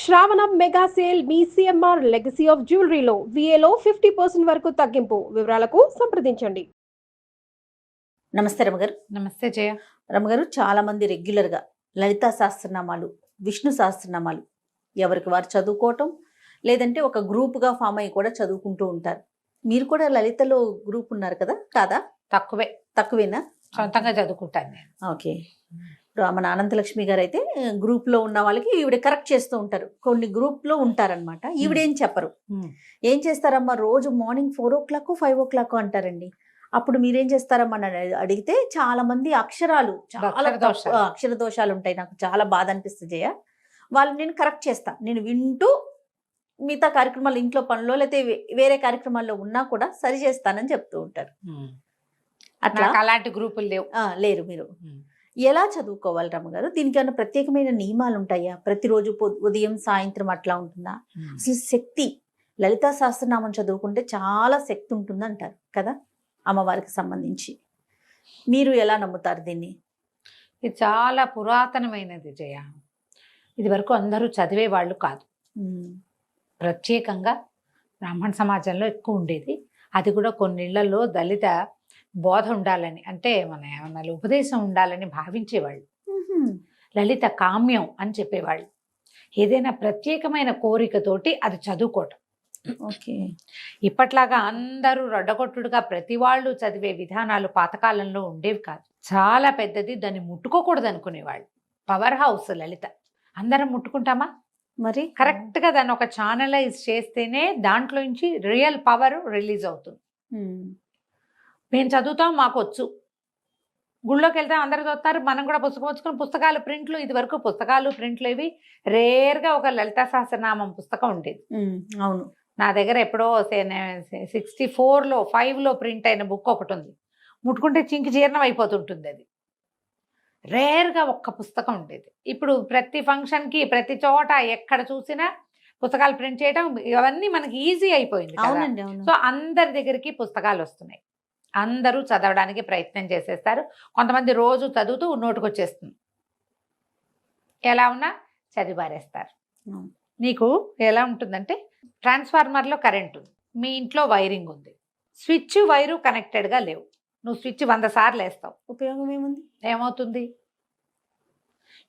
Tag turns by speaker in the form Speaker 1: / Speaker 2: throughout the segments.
Speaker 1: శ్రావణం mega sale మీ CMR legacy of జ్యువెలరీలో విఏలో 50% వరకు తగ్గింపు. వివరాలకు సంప్రదించండి.
Speaker 2: నమస్తే రమగారు.
Speaker 3: నమస్తే జయ.
Speaker 2: రమగారు, చాలా మంది రెగ్యులర్గా లలితా సహస్రనామాలు, విష్ణు సహస్రనామాలు ఎవరికి వారు చదువుకోవటం, లేదంటే ఒక గ్రూప్గా ఫామ్ అయ్యి కూడా చదువుకుంటూ ఉంటారు. మీరు కూడా లలితలో గ్రూప్ ఉన్నారు కదా, కాదా? తక్కువేనా?
Speaker 3: సొంతంగా చదువుకుంటాను నేను.
Speaker 2: ఓకే. ఇప్పుడు మన అనంతలక్ష్మి గారు అయితే గ్రూప్లో ఉన్న వాళ్ళకి ఈవిడ కరెక్ట్ చేస్తూ ఉంటారు. కొన్ని గ్రూప్లో ఉంటారనమాట. ఈవిడేం చెప్పరు. ఏం చేస్తారమ్మా, రోజు మార్నింగ్ 4 o'clock 5 o'clock అంటారండి. అప్పుడు మీరేం చేస్తారమ్మా అని అడిగితే చాలా మంది అక్షరాలు చాలా అక్షర దోషాలు ఉంటాయి. నాకు చాలా బాధ అనిపిస్తుంది జయ. వాళ్ళు నేను కరెక్ట్ చేస్తా, నేను వింటూ మిగతా కార్యక్రమాలు, ఇంట్లో పనులు లేకపోతే వేరే కార్యక్రమాల్లో ఉన్నా కూడా సరి చేస్తానని చెప్తూ ఉంటారు.
Speaker 3: అట్లా అలాంటి గ్రూపులు
Speaker 2: లేరు. మీరు ఎలా చదువుకోవాలి రమ్మగారు? దీనికన్నా ప్రత్యేకమైన నియమాలు ఉంటాయా? ప్రతిరోజు ఉదయం సాయంత్రం అట్లా ఉంటుందా? అసలు శక్తి, లలితా సహస్రనామం చదువుకుంటే చాలా శక్తి ఉంటుంది అంటారు కదా, అమ్మవారికి సంబంధించి. మీరు ఎలా నమ్ముతారు దీన్ని?
Speaker 3: ఇది చాలా పురాతనమైనది జయ. ఇది వరకు అందరూ చదివే వాళ్ళు కాదు. ప్రత్యేకంగా బ్రాహ్మణ సమాజంలో ఎక్కువ ఉండేది. అది కూడా కొన్నిళ్లలో దళిత బోధ ఉండాలని, అంటే మన ఉపదేశం ఉండాలని భావించేవాళ్ళు. లలిత కామ్యం అని చెప్పేవాళ్ళు. ఏదైనా ప్రత్యేకమైన కోరికతోటి అది చదువుకోవటం.
Speaker 2: ఓకే.
Speaker 3: ఇప్పట్లాగా అందరూ రొడ్డగొట్టుడుగా ప్రతి వాళ్ళు చదివే విధానాలు పాతకాలంలో ఉండేవి కాదు. చాలా పెద్దది, దాన్ని ముట్టుకోకూడదు అనుకునేవాళ్ళు. పవర్ హౌస్ లలిత. అందరం ముట్టుకుంటామా?
Speaker 2: మరి
Speaker 3: కరెక్ట్గా దాన్ని ఒక ఛానలైజ్ చేస్తేనే దాంట్లో నుంచి రియల్ పవర్ రిలీజ్ అవుతుంది. మేము చదువుతాం, మాకు వచ్చు. గుళ్ళోకి వెళ్తాం, అందరు చదువుతారు, మనం కూడా పుస్తకం వచ్చుకుని పుస్తకాలు ప్రింట్లు. ఇది వరకు పుస్తకాలు ప్రింట్లు ఇవి రేర్గా ఒక లలితా సహస్రనామం పుస్తకం ఉండేది.
Speaker 2: అవును,
Speaker 3: నా దగ్గర ఎప్పుడో 64లో 5లో ప్రింట్ అయిన బుక్ ఒకటి ఉంది. ముట్టుకుంటే చింకి జీర్ణం అయిపోతుంటుంది. అది రేర్గా ఒక్క పుస్తకం ఉండేది. ఇప్పుడు ప్రతి ఫంక్షన్కి, ప్రతి చోట ఎక్కడ చూసినా పుస్తకాలు ప్రింట్ చేయడం, ఇవన్నీ మనకి ఈజీ అయిపోయింది. సో అందరి దగ్గరికి పుస్తకాలు వస్తున్నాయి. అందరూ చదవడానికి ప్రయత్నం చేసేస్తారు. కొంతమంది రోజు చదువుతూ నోటుకొచ్చేస్తుంది. ఎలా ఉన్నా చదివారేస్తారు. నీకు ఎలా ఉంటుందంటే, ట్రాన్స్ఫార్మర్లో కరెంట్ ఉంది, మీ ఇంట్లో వైరింగ్ ఉంది, స్విచ్ వైరు కనెక్టెడ్గా లేవు. నువ్వు స్విచ్ 100 సార్లు వేస్తావు,
Speaker 2: ఉపయోగం ఏముంది?
Speaker 3: ఏమవుతుంది?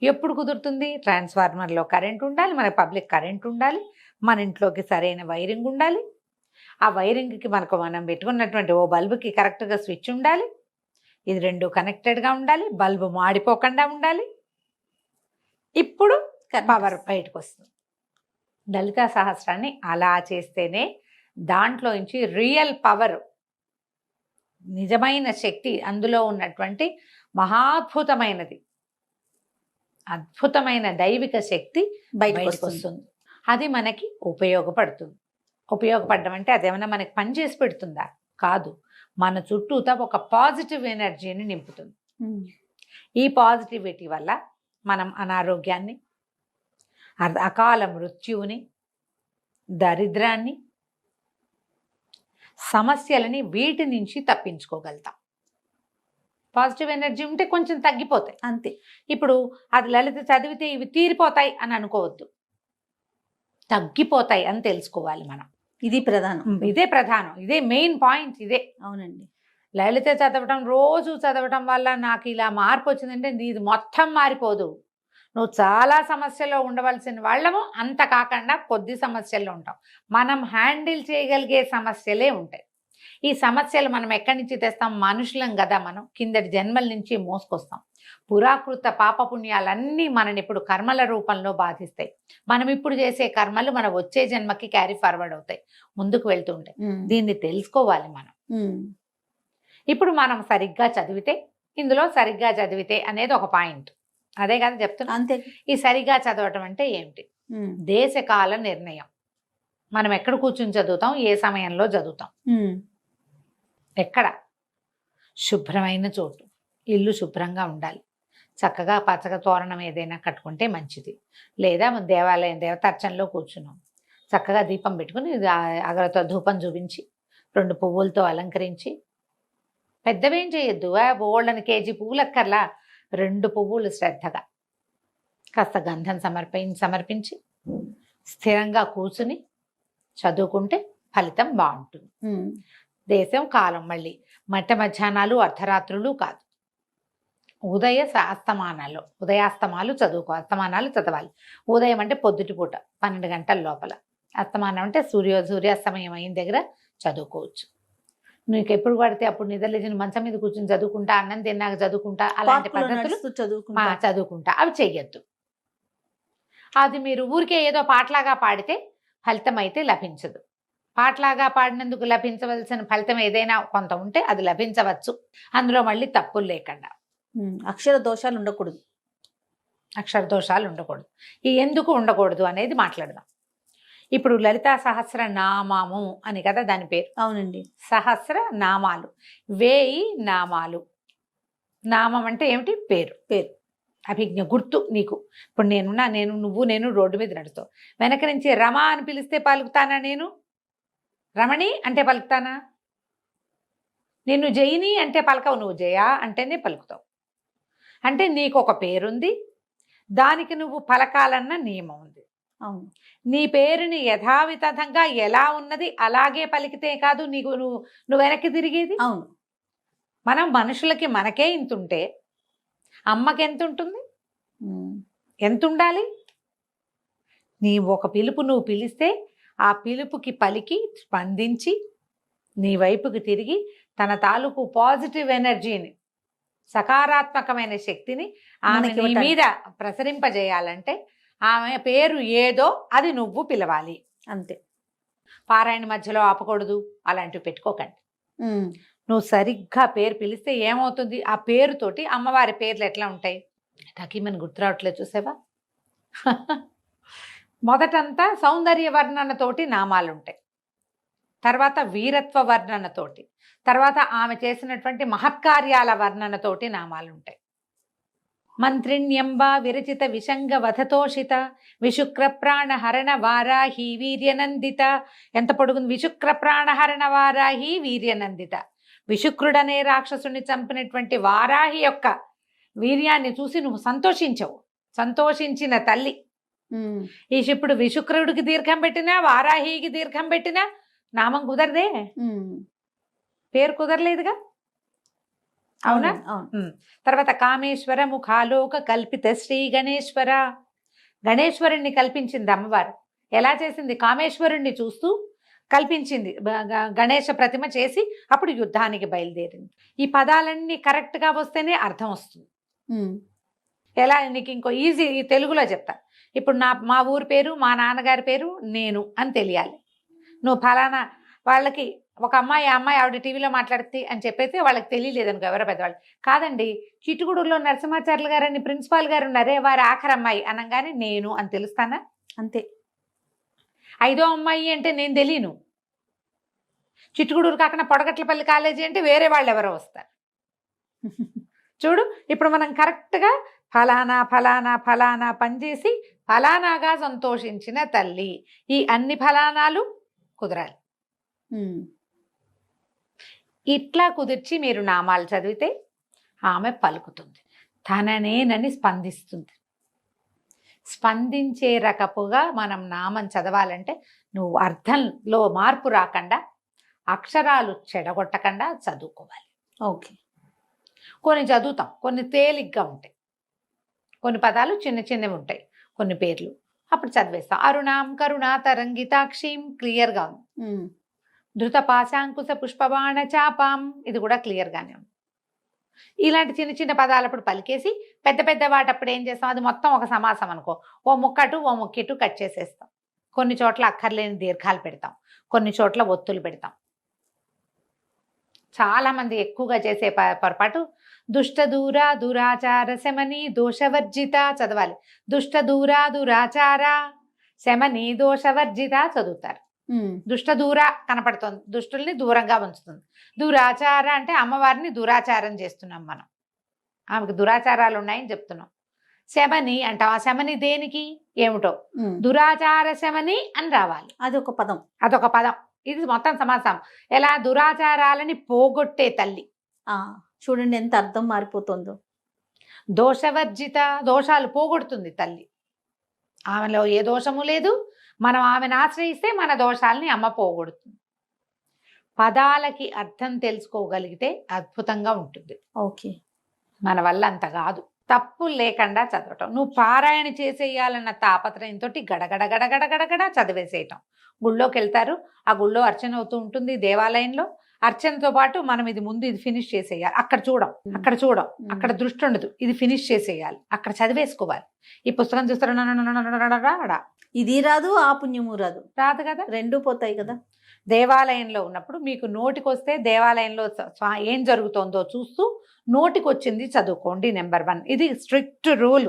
Speaker 3: ఎప్పుడు కుదురుతుంది? ట్రాన్స్ఫార్మర్లో కరెంట్ ఉండాలి, మన పబ్లిక్ కరెంట్ ఉండాలి, మన ఇంట్లోకి సరైన వైరింగ్ ఉండాలి, ఆ వైరింగ్కి మనం పెట్టుకున్నటువంటి ఓ బల్బుకి కరెక్ట్గా స్విచ్ ఉండాలి, ఇది 2 కనెక్టెడ్గా ఉండాలి, బల్బు మాడిపోకుండా ఉండాలి. ఇప్పుడు పవర్ బయటకు వస్తుంది. లలితా సహస్రాన్ని అలా చేస్తేనే దాంట్లో నుంచి రియల్ పవర్, నిజమైన శక్తి, అందులో ఉన్నటువంటి మహాద్భుతమైనది, అద్భుతమైన దైవిక శక్తి బయటకు వస్తుంది. అది మనకి ఉపయోగపడుతుంది. ఉపయోగపడడం అంటే అదేమన్నా మనకి పని చేసి పెడుతుందా? కాదు. మన చుట్టూతా ఒక పాజిటివ్ ఎనర్జీని నింపుతుంది. ఈ పాజిటివిటీ వల్ల మనం అనారోగ్యాన్ని, అకాల మృత్యువుని, దరిద్రాన్ని, సమస్యలని, వీటి నుంచి తప్పించుకోగలుగుతాం. పాజిటివ్ ఎనర్జీ ఉంటే కొంచెం తగ్గిపోతాయి, అంతే. ఇప్పుడు అది లలిత చదివితే ఇవి తీరిపోతాయి అని అనుకోవద్దు, తగ్గిపోతాయి అని తెలుసుకోవాలి మనం.
Speaker 2: ఇది ప్రధానం,
Speaker 3: ఇదే ప్రధానం, ఇదే మెయిన్ పాయింట్. ఇదే.
Speaker 2: అవునండి.
Speaker 3: లలిత చదవటం, రోజు చదవటం వల్ల నాకు ఇలా మార్పు వచ్చిందంటే ఇది మొత్తం మారిపోదు. నువ్వు చాలా సమస్యల్లో ఉండవలసిన వాళ్ళము, అంత కాకుండా కొద్ది సమస్యల్లో ఉంటాం. మనం హ్యాండిల్ చేయగలిగే సమస్యలే ఉంటాయి. ఈ సమస్యలు మనం ఎక్కడి నుంచి తెస్తాం? మనుషులం కదా మనం, కిందటి జన్మల నుంచి మోసుకొస్తాం. పురాకృత పాపపుణ్యాలన్నీ మనని ఇప్పుడు కర్మల రూపంలో బాధిస్తాయి. మనం ఇప్పుడు చేసే కర్మలు మన వచ్చే జన్మకి క్యారీ ఫార్వర్డ్ అవుతాయి, ముందుకు వెళ్తూ ఉంటాయి. దీన్ని తెలుసుకోవాలి మనం. ఇప్పుడు మనం సరిగ్గా చదివితే, ఇందులో సరిగ్గా చదివితే అనేది ఒక పాయింట్. అదే కదా చెప్తున్నా.
Speaker 2: అంతే.
Speaker 3: ఈ సరిగా చదవటం అంటే ఏమిటి? దేశకాల నిర్ణయం. మనం ఎక్కడ కూర్చుని చదువుతాం, ఏ సమయంలో చదువుతాం, ఎక్కడ? శుభ్రమైన చోటు, ఇల్లు శుభ్రంగా ఉండాలి, చక్కగా పచ్చగా తోరణం ఏదైనా కట్టుకుంటే మంచిది. లేదా దేవాలయం దేవతార్చనలో కూర్చున్నాం, చక్కగా దీపం పెట్టుకుని అగరతో ధూపం చూపించి 2 పువ్వులతో అలంకరించి, పెద్దవేం చేయొద్దు, బోళ్ళని కేజీ పువ్వులు అక్కర్లా, 2 పువ్వులు శ్రద్ధగా కాస్త గంధం సమర్పించి స్థిరంగా కూర్చుని చదువుకుంటే ఫలితం బాగుంటుంది. దేశం కాలం మళ్ళీ మధ్యాహ్నాలు అర్ధరాత్రులు కాదు, ఉదయాస్తమాలు అస్తమానాలు చదవాలి. ఉదయం అంటే పొద్దుటి పూట 12 గంటల లోపల, అస్తమానం అంటే సూర్యాస్తమయం అయిన దగ్గర చదువుకోవచ్చు. నీకు ఎప్పుడు పడితే అప్పుడు నిద్రలేచిన మంచం మీద కూర్చొని చదువుకుంటా, అన్నం తిన్నాక చదువుకుంటా, అలాంటి పద్ధతులు చదువుకుంటా అవి చెయ్యొద్దు. అది మీరు ఊరికే ఏదో పాటలాగా పాడితే ఫలితం అయితే లభించదు. పాటలాగా పాడినందుకు లభించవలసిన ఫలితం ఏదైనా కొంత ఉంటే అది లభించవచ్చు, అందులో మళ్ళీ తప్పులు లేకుండా.
Speaker 2: అక్షర దోషాలు ఉండకూడదు. ఈ ఎందుకు ఉండకూడదు అనేది మాట్లాడదాం. ఇప్పుడు లలితా సహస్ర నామము అని కదా దాని పేరు. అవునండి.
Speaker 3: సహస్ర నామాలు, 1000 నామాలు. నామం అంటే ఏమిటి? పేరు. అభిజ్ఞ, గుర్తు. నీకు ఇప్పుడు నేను రోడ్డు మీద నడుస్తావు, వెనక నుంచి రమ అని పిలిస్తే పలుకుతానా? నేను రమణి అంటే పలుకుతానా? నిన్ను జయిని అంటే పలకవు, నువ్వు జయ అంటేనే పలుకుతావు. అంటే నీకు ఒక పేరుంది, దానికి నువ్వు పలకాలన్న నియమం ఉంది.
Speaker 2: అవును.
Speaker 3: నీ పేరుని యథావిధంగా ఎలా ఉన్నది అలాగే పలికితే కాదు నువ్వు వెనక్కి తిరిగేది.
Speaker 2: అవును.
Speaker 3: మనం మనుషులకి మనకే ఇంతుంటే అమ్మకి ఎంత ఉంటుంది? ఎంత ఉండాలి? నీ ఒక పిలుపు నువ్వు పిలిస్తే ఆ పిలుపుకి పలికి స్పందించి నీ వైపుకి తిరిగి తన తాలూకు పాజిటివ్ ఎనర్జీని, సకారాత్మకమైన శక్తిని ఆమె నీ మీద ప్రసరింపజేయాలంటే ఆమె పేరు ఏదో అది నువ్వు పిలవాలి
Speaker 2: అంతే.
Speaker 3: పారాయణ మధ్యలో ఆపకూడదు, అలాంటివి పెట్టుకోకండి. నువ్వు సరిగ్గా పేరు పిలిస్తే ఏమవుతుంది? ఆ పేరుతోటి అమ్మవారి పేర్లు ఎట్లా ఉంటాయి? టకీమని గుర్తు రావట్లేదు, చూసావా? మొదటంతా సౌందర్య వర్ణనతోటి నామాలు ఉంటాయి, తర్వాత వీరత్వ వర్ణనతోటి, తర్వాత ఆమె చేసినటువంటి మహత్కార్యాల వర్ణనతోటి నామాలు ఉంటాయి. మంత్రిణ్యంబ విరచిత విషంగ వధతోషిత విశుక్ర ప్రాణహరణ వారాహి వీర్యనందిత. ఎంత పొడుగుంది? విశుక్ర ప్రాణహరణ వారాహి వీర్యనందిత. విశుక్రుడనే రాక్షసుని చంపినటువంటి వారాహి యొక్క వీర్యాన్ని చూసి నువ్వు సంతోషించవు, సంతోషించిన తల్లి. ఇప్పుడు విశుక్రుడికి దీర్ఘం పెట్టినా వారాహికి దీర్ఘం పెట్టినా నామం కుదరదే, పేరు కుదరలేదుగా, అవునా? తర్వాత కామేశ్వర ముఖాలోక కల్పిత శ్రీ గణేశ్వర. గణేశ్వరుణ్ణి కల్పించింది అమ్మవారు. ఎలా చేసింది? కామేశ్వరుణ్ణి చూస్తూ కల్పించింది, గణేశ ప్రతిమ చేసి అప్పుడు యుద్ధానికి బయలుదేరింది. ఈ పదాలన్నీ కరెక్ట్గా వస్తేనే అర్థం వస్తుంది. ఎలా? నీకు ఇంకో ఈజీ తెలుగులో చెప్తా. ఇప్పుడు మా ఊరి పేరు, మా నాన్నగారి పేరు నేను అని తెలియాలి. నువ్వు ఫలానా వాళ్ళకి ఒక అమ్మాయి ఆవిడ టీవీలో మాట్లాడుతుంది అని చెప్పైతే వాళ్ళకి తెలియలేదనుకో, ఎవరో పెద్దవాళ్ళు. కాదండి, చిట్టుగూడూరులో నరసింహాచార్యులు గారని ప్రిన్సిపాల్ గారు ఉన్నారే, వారి ఆఖరి అమ్మాయి అనగానే నేను అని తెలుస్తానా? అంతే. 5వ అమ్మాయి అంటే నేను తెలియను. చిట్టుగూడూరు కాకుండా పొడగట్లపల్లి కాలేజీ అంటే వేరే వాళ్ళు ఎవరో వస్తారు. చూడు, ఇప్పుడు మనం కరెక్ట్గా ఫలానా ఫలానా ఫలానా పనిచేసి ఫలానాగా సంతోషించిన తల్లి, ఈ అన్ని ఫలానాలు కుదరాలి. ఇట్లా కుదిర్చి మీరు నామాలు చదివితే ఆమె పలుకుతుంది, తననేనని స్పందిస్తుంది. స్పందించే రకపుగా మనం నామం చదవాలంటే నువ్వు అర్థంలో మార్పు రాకుండా, అక్షరాలు చెడగొట్టకుండా చదువుకోవాలి.
Speaker 2: ఓకే.
Speaker 3: కొన్ని చదువుతాం, కొన్ని తేలిగ్గా ఉంటాయి, కొన్ని పదాలు చిన్న చిన్నవి ఉంటాయి, కొన్ని పేర్లు అప్పుడు చదివేస్తాం. అరుణాం కరుణా తరంగితాక్షిం క్లియర్గా ఉంది. ధృత పాశాంకుశ పుష్పబాణ చాపాం, ఇది కూడా క్లియర్గానే ఉంది. ఇలాంటి చిన్న చిన్న పదాలు అప్పుడు పలికేసి పెద్ద పెద్ద వాటప్పుడు ఏం చేస్తాం? అది మొత్తం ఒక సమాసం అనుకో, ఓ ముక్కటు ఓ ముక్కిటు కట్ చేసేస్తాం. కొన్ని చోట్ల అక్కర్లేని దీర్ఘాలు పెడతాం, కొన్ని చోట్ల ఒత్తులు పెడతాం. చాలామంది ఎక్కువగా చేసే పొరపాటు దుష్ట దూర దురాచార శమని దోషవర్జిత చదవాలి. దుష్ట దూర దురాచార శమని దోషవర్జిత చదువుతారు. దుష్ట దూర కనపడుతుంది, దుష్టుల్ని దూరంగా ఉంచుతుంది. దురాచార అంటే అమ్మవారిని దురాచారం చేస్తున్నాం మనం, ఆమెకు దురాచారాలు ఉన్నాయని చెప్తున్నాం. శమని అంటాం, ఆ శమని దేనికి ఏమిటో, దురాచార శమని అని రావాలి.
Speaker 2: అదొక పదం,
Speaker 3: అదొక పదం. ఇది మొత్తం సమాసం. ఎలా? దురాచారాలని పోగొట్టే తల్లి.
Speaker 2: చూడండి ఎంత అర్థం మారిపోతుందో.
Speaker 3: దోషవర్జిత, దోషాలు పోగొడుతుంది తల్లి. ఆమెలో ఏ దోషము లేదు. మనం ఆమెను ఆశ్రయిస్తే మన దోషాలని అమ్మ పోగొడుతుంది. పదాలకి అర్థం తెలుసుకోగలిగితే అద్భుతంగా ఉంటుంది.
Speaker 2: ఓకే.
Speaker 3: మన వల్ల అంత కాదు. తప్పులు లేకుండా చదవటం. నువ్వు పారాయణ చేసేయాలన్న తాపత్రయంతో గడగడ గడగడ గడగడ చదివేసేయటం. గుళ్ళోకి వెళ్తారు, ఆ గుళ్ళో అర్చన అవుతూ ఉంటుంది. దేవాలయంలో అర్చనతో పాటు మనం ఇది ముందు ఇది ఫినిష్ చేసేయాలి. అక్కడ చూడం, అక్కడ దృష్టి ఉండదు. ఇది ఫినిష్ చేసేయాలి, అక్కడ చదివేసుకోవాలి. ఈ పుస్తకం చూస్తారా,
Speaker 2: ఇది రాదు, ఆ పుణ్యము రాదు
Speaker 3: కదా,
Speaker 2: రెండూ పోతాయి కదా.
Speaker 3: దేవాలయంలో ఉన్నప్పుడు మీకు నోటికొస్తే దేవాలయంలో ఏం జరుగుతోందో చూస్తూ నోటికొచ్చింది చదువుకోండి. నెంబర్ 1, ఇది స్ట్రిక్ట్ రూల్.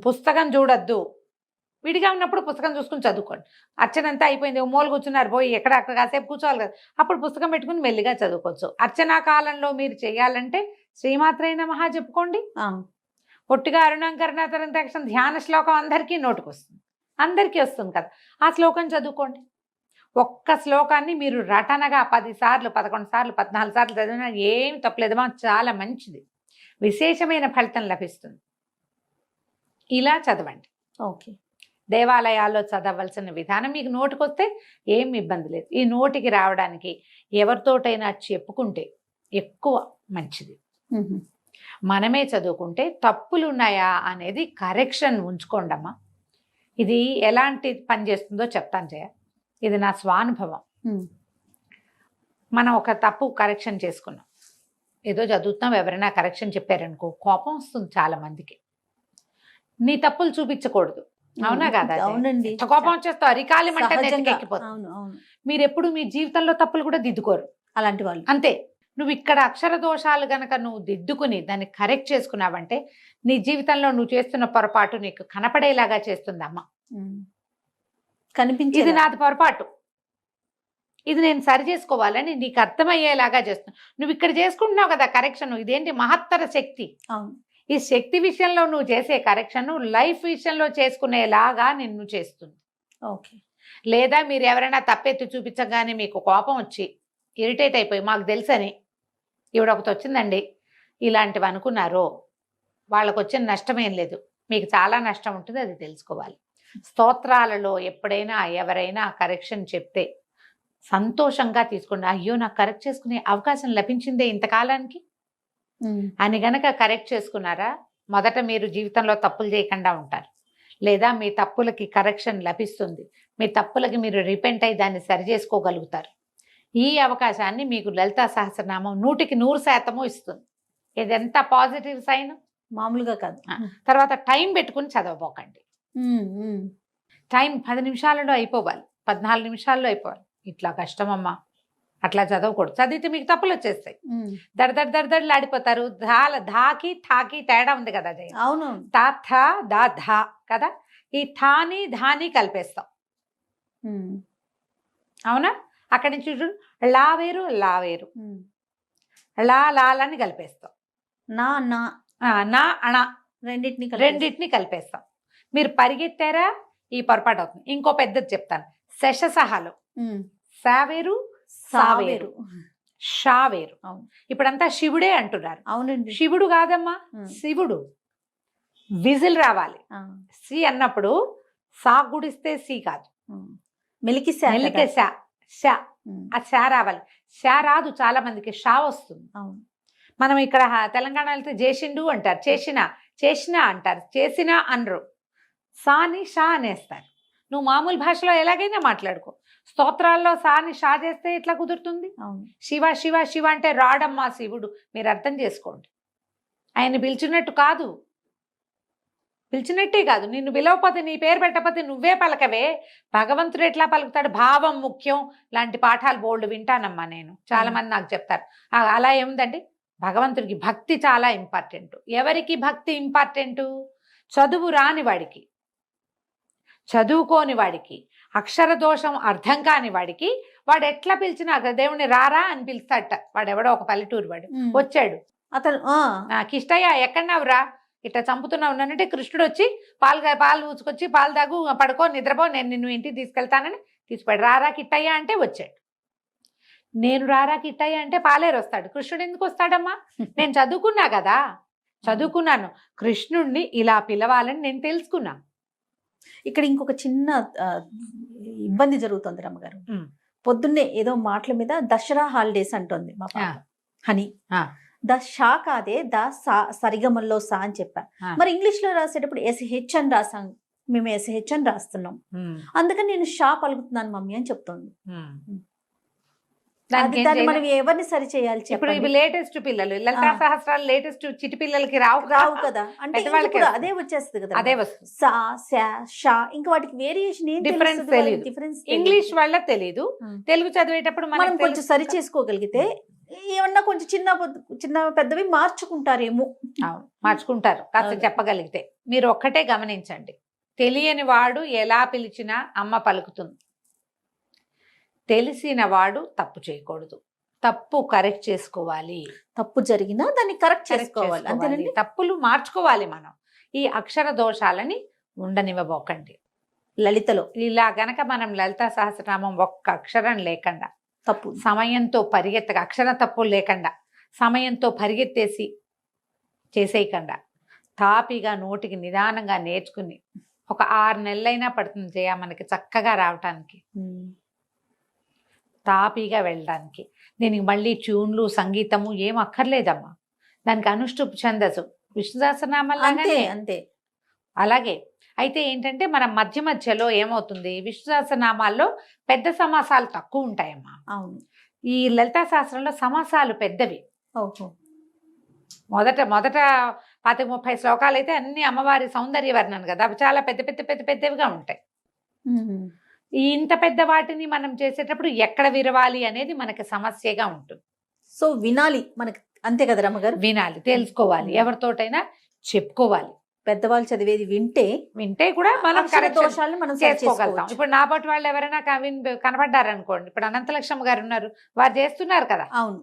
Speaker 3: పుస్తకం చూడొద్దు. విడిగా ఉన్నప్పుడు పుస్తకం చూసుకుని చదువుకోండి. అర్చన అంతా అయిపోయింది, మూల కూర్చున్నారు, పోయి అక్కడ కాసేపు కూర్చోవాలి కదా, అప్పుడు పుస్తకం పెట్టుకుని మెల్లిగా చదువుకోవచ్చు. అర్చనా కాలంలో మీరు చేయాలంటే శ్రీమాత్రే నమః చెప్పుకోండి. పొట్టిగా అరుణంకరణాతరంతక్షం ధ్యాన శ్లోకం అందరికీ నోటికొస్తుంది, అందరికీ వస్తుంది కదా, ఆ శ్లోకం చదువుకోండి. ఒక్క శ్లోకాన్ని మీరు రటనగా 10 సార్లు 11 సార్లు 14 సార్లు చదివినా ఏమి తప్పలేదమ్మా, చాలా మంచిది, విశేషమైన ఫలితం లభిస్తుంది. ఇలా చదవండి.
Speaker 2: ఓకే.
Speaker 3: దేవాలయాల్లో చదవలసిన విధానం మీకు నోటికొస్తే ఏం ఇబ్బంది లేదు. ఈ నోటికి రావడానికి ఎవరితోటైనా చెప్పుకుంటే ఎక్కువ మంచిది. మనమే చదువుకుంటే తప్పులు ఉన్నాయా అనేది కరెక్షన్ ఉంచుకోండమ్మా. ఇది ఎలాంటి పని చేస్తుందో చెప్తాను జయ, ఇది నా స్వానుభవం. మనం ఒక తప్పు కరెక్షన్ చేసుకున్నాం, ఏదో చదువుతున్నాం, ఎవరైనా కరెక్షన్ చెప్పారనుకో కోపం వస్తుంది చాలా మందికి. నీ తప్పులు చూపించకూడదు, అవునా కదా?
Speaker 2: అవునండి.
Speaker 3: కోపం వచ్చేస్తావు, అరికాలి మంట ఎక్కిపోతుంది. మీరు ఎప్పుడు మీ జీవితంలో తప్పులు కూడా దిద్దుకోరు
Speaker 2: అలాంటి వాళ్ళు.
Speaker 3: అంతే. నువ్వు ఇక్కడ అక్షర దోషాలు గనక నువ్వు దిద్దుకుని దాన్ని కరెక్ట్ చేసుకున్నావంటే నీ జీవితంలో నువ్వు చేస్తున్న పొరపాటు నీకు కనపడేలాగా చేస్తుంది అమ్మ.
Speaker 2: కనిపించి
Speaker 3: ఇది నాది పొరపాటు, ఇది నేను సరి చేసుకోవాలని నీకు అర్థమయ్యేలాగా చేస్తున్నా. నువ్వు ఇక్కడ చేసుకుంటున్నావు కదా కరెక్షన్, ఇదేంటి మహత్తర శక్తి. ఈ శక్తి విషయంలో నువ్వు చేసే కరెక్షన్ లైఫ్ విషయంలో చేసుకునేలాగా నిన్ను చేస్తుంది.
Speaker 2: ఓకే.
Speaker 3: లేదా మీరు ఎవరైనా తప్పెత్తి చూపించగానే మీకు కోపం వచ్చి ఇరిటేట్ అయిపోయి మాకు తెలుసని ఈవిడ ఒకటి వచ్చిందండి ఇలాంటివి అనుకున్నారో వాళ్ళకు వచ్చిన నష్టం ఏం లేదు, మీకు చాలా నష్టం ఉంటుంది, అది తెలుసుకోవాలి. స్తోత్రాలలో ఎప్పుడైనా ఎవరైనా కరెక్షన్ చెప్తే సంతోషంగా తీసుకోండి. అయ్యో నాకు కరెక్ట్ చేసుకునే అవకాశం లభించిందే ఇంతకాలానికి అని గనక కరెక్ట్ చేసుకున్నారా, మొదట మీరు జీవితంలో తప్పులు చేయకుండా ఉంటారు. లేదా మీ తప్పులకి కరెక్షన్ లభిస్తుంది, మీ తప్పులకి మీరు రిపెంట్ అయి దాన్ని సరి చేసుకోగలుగుతారు. ఈ అవకాశాన్ని మీకు లలితా సహస్రనామం 100% ఇస్తుంది. ఇది ఎంత పాజిటివ్ సైన్,
Speaker 2: మామూలుగా కాదు.
Speaker 3: తర్వాత టైం పెట్టుకుని చదవబోకండి. టైం 10 నిమిషాలలో అయిపోవాలి, 14 నిమిషాల్లో అయిపోవాలి. ఇట్లా కష్టమమ్మా, అట్లా చదవకూడదు. చదివితే మీకు తప్పులు వచ్చేస్తాయి, దడదడలాడిపోతారు. ఆడిపోతారు. ధాకి థాకి తేడా ఉంది కదా జయ.
Speaker 2: అవును.
Speaker 3: తా థా దా ధా కదా, ఈ థాని ధాని కలిపేస్తాం, అవునా? అక్కడి నుంచి చూడు, లా వేరు లా వేరు, లాలని కలిపేస్తాం,
Speaker 2: నా
Speaker 3: అణ
Speaker 2: రెండింటిని
Speaker 3: కలిపేస్తాం. మీరు పరిగెత్తారా ఈ పొరపాటు అవుతుంది. ఇంకో పెద్దది చెప్తాను, శశసహాలు సావేరు సావేరు షావేరు. ఇప్పుడంతా శివుడే అంటున్నారు.
Speaker 2: అవునండి.
Speaker 3: శివుడు కాదమ్మా, శివుడు. విజిల్ రావాలి. సి అన్నప్పుడు సా గుడిస్తే సి కాదు,
Speaker 2: మెలికి
Speaker 3: షా, ఆ షా రావాలి. షా రాదు చాలా మందికి, షా వస్తుంది. మనం ఇక్కడ తెలంగాణ వెళ్తే చేసిండు అంటారు, చేసినా అంటారు, చేసినా అనరు. సాని షా అనేస్తారు. నువ్వు మామూలు భాషలో ఎలాగైనా మాట్లాడుకో, స్తోత్రాల్లో సాని షా చేస్తే ఎట్లా కుదురుతుంది? శివ శివ శివ అంటే రాడమ్మా శివుడు, మీరు అర్థం చేసుకోండి. ఆయన పిలిచినట్టు కాదు, పిలిచినట్టే కాదు. నిన్ను పిలవకపోతే, నీ పేరు పెట్టకపోతే నువ్వే పలకవే, భగవంతుడు ఎట్లా పలుకుతాడు? భావం ముఖ్యం లాంటి పాఠాలు బోల్డ్ వింటానమ్మా నేను. చాలా మంది నాకు చెప్తారు. అలా ఏముందండి, భగవంతుడికి భక్తి చాలా ఇంపార్టెంట్. ఎవరికి భక్తి ఇంపార్టెంటు? చదువు రాని వాడికి, చదువుకోని వాడికి, అక్షర దోషం అర్థం కాని వాడికి, వాడు ఎట్లా పిలిచినా దేవుని రారా అని పిలుస్తాడట. వాడెవడో ఒక పల్లెటూరు వాడు వచ్చాడు, అతను కిష్టయ్య ఎక్కడన్నావురా, ఇట్లా చంపుతున్నావు అంటే కృష్ణుడు వచ్చి పాలు ఊచుకొచ్చి పాలు తాగు, పడుకో, నిద్రపో, నేను నిన్ను ఇంటికి తీసుకెళ్తానని తీసుకుపోయాడు. రారా కిట్టయ్య అంటే వచ్చాడు. నేను రారా కిట్టయ్య అంటే పాలేరు వస్తాడు, కృష్ణుడు ఎందుకు వస్తాడమ్మా? నేను చదువుకున్నా కదా, చదువుకున్నాను. కృష్ణుణ్ణి ఇలా పిలవాలని నేను తెలుసుకున్నా.
Speaker 2: ఇక్కడ ఇంకొక చిన్న ఇబ్బంది జరుగుతుంది రమ్మగారు. పొద్దున్నే ఏదో మాటల మీద దసరా హాలిడేస్ అంటుంది మా పాప హని. ద షా కాదే ద సరిగమల్లో సా అని చెప్పా. మరి ఇంగ్లీష్ లో రాసేటప్పుడు SH అని రాసాం, మేము SH అని రాస్తున్నాం, అందుకని నేను షా పలుకుతున్నాను మమ్మీ అని చెప్తుంది. దాన్ని మనం ఎవరిని సరి చేయాలి
Speaker 3: ఇప్పుడు ఇవి లేటెస్ట్ పిల్లలు, లలితా సహస్రాలు లేటెస్ట్ చిటి పిల్లలకి రావు
Speaker 2: కదా, అంటే అదే వచ్చేస్తుంది కదా,
Speaker 3: అదే వస్తుంది.
Speaker 2: సా సా షా, ఇంకా వాటికి వేరియేషన్
Speaker 3: డిఫరెన్స్ తెలియదు. ఇంగ్లీష్ వాళ్ళ తెలియదు, తెలుగు చదివేటప్పుడు మనం
Speaker 2: కొంచెం సరి చేసుకోగలిగితే ఏమన్నా కొంచెం చిన్న పెద్దవి మార్చుకుంటారేమో.
Speaker 3: మార్చుకుంటారు కాస్త చెప్పగలిగితే. మీరు ఒక్కటే గమనించండి, తెలియని వాడు ఎలా పిలిచినా అమ్మ పలుకుతుంది. తెలిసిన వాడు తప్పు చేయకూడదు, తప్పు కరెక్ట్ చేసుకోవాలి.
Speaker 2: తప్పు జరిగినా దాన్ని కరెక్ట్ చేసుకోవాలి, అంతేనండి.
Speaker 3: తప్పులు మార్చుకోవాలి మనం. ఈ అక్షర దోషాలని ఉండనివ్వబోకండి.
Speaker 2: లలితలో
Speaker 3: ఇలా గనక మనం లలితా సహస్రనామం ఒక్క అక్షరం లేకుండా,
Speaker 2: తప్పు సమయంతో
Speaker 3: పరిగెత్తగా, అక్షర తప్పులు లేకుండా సమయంతో పరిగెత్తేసి చేసేయకుండా తాపిగా నోటికి నిదానంగా నేర్చుకుని ఒక 6 నెలలైనా పడుతుంది జయ మనకి చక్కగా రావటానికి, తాపీగా వెళ్ళడానికి. దీనికి మళ్ళీ ట్యూన్లు సంగీతము ఏం అక్కర్లేదమ్మా. దానికి అనుష్ఠుప్ ఛందస్సు విష్ణు సహస్రనామాలాగానే
Speaker 2: అంతే.
Speaker 3: అలాగే అయితే ఏంటంటే మనం మధ్య మధ్యలో ఏమవుతుంది, విష్ణు సహస్రనామాల్లో పెద్ద సమాసాలు తక్కువ ఉంటాయమ్మా.
Speaker 2: అవును.
Speaker 3: ఈ లలితా శాస్త్రంలో సమాసాలు పెద్దవి.
Speaker 2: ఓహో.
Speaker 3: మొదట 20-30 శ్లోకాలు అయితే అన్ని అమ్మవారి సౌందర్య వర్ణన కదా, అవి చాలా పెద్దవిగా ఉంటాయి. ఇంత పెద్ద వాటిని మనం చేసేటప్పుడు ఎక్కడ విరవాలి అనేది మనకి సమస్యగా ఉంటుంది.
Speaker 2: సో వినాలి మనకి, అంతే కదా రమ్మగారు.
Speaker 3: వినాలి, తెలుసుకోవాలి, ఎవరితోటైనా చెప్పుకోవాలి.
Speaker 2: పెద్దవాళ్ళు చదివేది వింటే కూడా మనం
Speaker 3: దోషాలను మనం చేసుకోగలుగుతాం. ఇప్పుడు నా పాటు వాళ్ళు ఎవరైనా కనపడ్డారు అనుకోండి, ఇప్పుడు అనంతలక్ష్మి గారు ఉన్నారు, వారు చేస్తున్నారు కదా.
Speaker 2: అవును.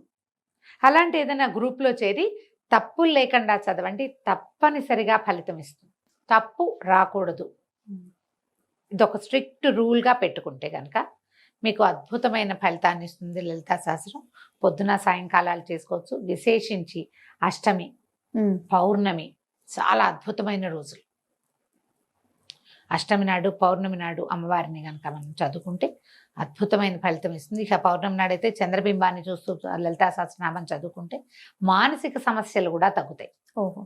Speaker 3: అలాంటి ఏదైనా గ్రూప్ లో చేరి తప్పులు లేకుండా చదవండి, తప్పనిసరిగా ఫలితం ఇస్తుంది. తప్పు రాకూడదు, ఇదొక స్ట్రిక్ట్ రూల్ గా పెట్టుకుంటే కనుక మీకు అద్భుతమైన ఫలితాన్ని ఇస్తుంది లలితా సహస్రం. పొద్దున సాయంకాలాలు చేసుకోవచ్చు. విశేషించి అష్టమి, పౌర్ణమి చాలా అద్భుతమైన రోజులు. అష్టమి నాడు, పౌర్ణమి నాడు అమ్మవారిని కనుక మనం చదువుకుంటే అద్భుతమైన ఫలితం ఇస్తుంది. ఇక పౌర్ణమి నాడైతే చంద్రబింబాన్ని చూస్తూ లలితా సహస్రనామం చదువుకుంటే మానసిక సమస్యలు కూడా తగ్గుతాయి.
Speaker 2: ఓహో.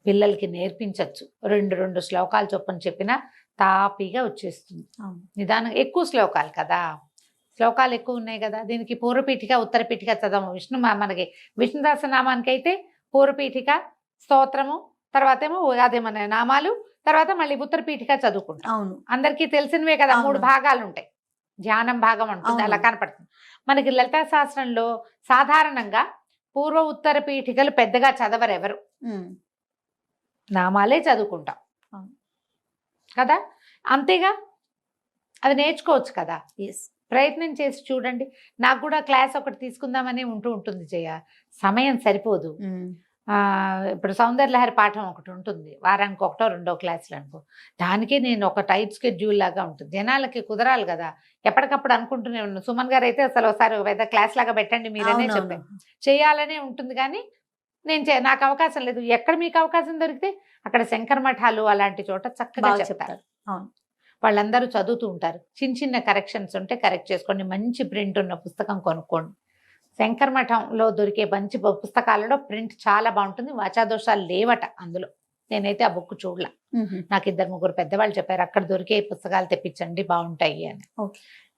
Speaker 3: పిల్లలకి నేర్పించవచ్చు. 2 శ్లోకాలు చొప్పున చెప్పినా తాపీగా వచ్చేస్తుంది. నిదానం. ఎక్కువ శ్లోకాలు కదా, శ్లోకాలు ఎక్కువ ఉన్నాయి కదా. దీనికి పూర్వపీఠిక, ఉత్తరపీఠిక చదవము. మనకి విష్ణు సహస్రనామానికి అయితే పూర్వపీఠిక, స్తోత్రము, తర్వాత ఏమో అదే మన నామాలు, తర్వాత మళ్ళీ ఉత్తరపీఠిక చదువుకుంటాం.
Speaker 2: అవును,
Speaker 3: అందరికీ తెలిసినవే కదా. 3 భాగాలు ఉంటాయి, ధ్యానం భాగం ఉంటుంది, అలా కనపడుతుంది. మనకి లలితా శాస్త్రంలో సాధారణంగా పూర్వ ఉత్తర పీఠికలు పెద్దగా చదవరు ఎవరు, నామాలే చదువుకుంటాం కదా. అంతేగా, అది నేర్చుకోవచ్చు కదా. ప్రయత్నం చేసి చూడండి. నాకు కూడా క్లాస్ ఒకటి తీసుకుందామని ఉంటుంది జయ, సమయం సరిపోదు. ఇప్పుడు సౌందర్యలహరి పాఠం ఒకటి ఉంటుంది, వారానికి 1-2 క్లాసులు అనుకో. దానికే నేను ఒక టైట్ స్కెడ్యూల్ లాగా ఉంటుంది. జనాలకి కుదరాలి కదా. ఎప్పటికప్పుడు అనుకుంటూనే ఉన్నాను. సుమన్ గారు అయితే అసలు ఒకసారి పెద్ద క్లాస్ లాగా పెట్టండి మీరనే చెప్పాను. చేయాలనే ఉంటుంది కానీ నాకు అవకాశం లేదు. ఎక్కడ మీకు అవకాశం దొరికితే అక్కడ శంకర మఠాలు అలాంటి చోట చక్కగా చెప్తారు. వాళ్ళందరూ చదువుతూ ఉంటారు. చిన్న కరెక్షన్స్ ఉంటే కరెక్ట్ చేసుకోండి. మంచి ప్రింట్ ఉన్న పుస్తకం కొనుక్కోండి. శంకర మఠంలో దొరికే మంచి పుస్తకాలలో ప్రింట్ చాలా బాగుంటుంది. వాచాదోషాలు లేవట అందులో. నేనైతే ఆ బుక్ చూడలా. నాకు 2-3 పెద్దవాళ్ళు చెప్పారు అక్కడ దొరికే పుస్తకాలు తెప్పించండి బాగుంటాయి అని.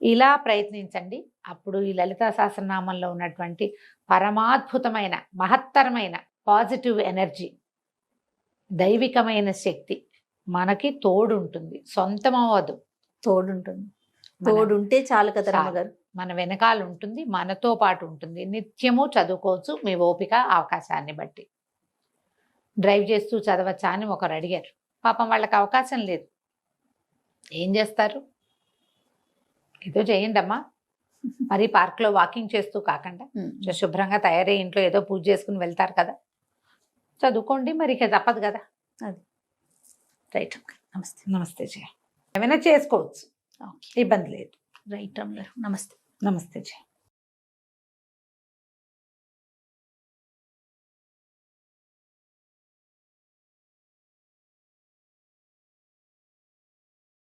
Speaker 3: ఇలా ప్రయత్నించండి. అప్పుడు ఈ లలితా సహస్రనామంలో ఉన్నటువంటి పరమాద్భుతమైన మహత్తరమైన పాజిటివ్ ఎనర్జీ, దైవికమైన శక్తి మనకి తోడుంటుంది. సొంతం అవ్వదు, తోడుంటుంది. తోడుంటే చాలు కదా రామగారు. మన వెనకాల ఉంటుంది, మనతో పాటు ఉంటుంది. నిత్యము చదువుకోవచ్చు మీ ఓపిక అవకాశాన్ని బట్టి. డ్రైవ్ చేస్తూ చదవచ్చా అని ఒకరు అడిగారు. పాపం వాళ్ళకి అవకాశం లేదు, ఏం చేస్తారు? ఏదో చేయండి అమ్మా. మరి పార్క్లో వాకింగ్ చేస్తూ కాకుండా శుభ్రంగా తయారై ఇంట్లో ఏదో పూజ చేసుకుని వెళ్తారు కదా, చదువుకోండి. మరి ఇక తప్పదు కదా. అది రైట్. నమస్తే. నమస్తే జయ. ఏమైనా చేసుకోవచ్చు, ఇబ్బంది లేదు. రైట్ అమ్మ గారు. నమస్తే. నమస్తే జయ.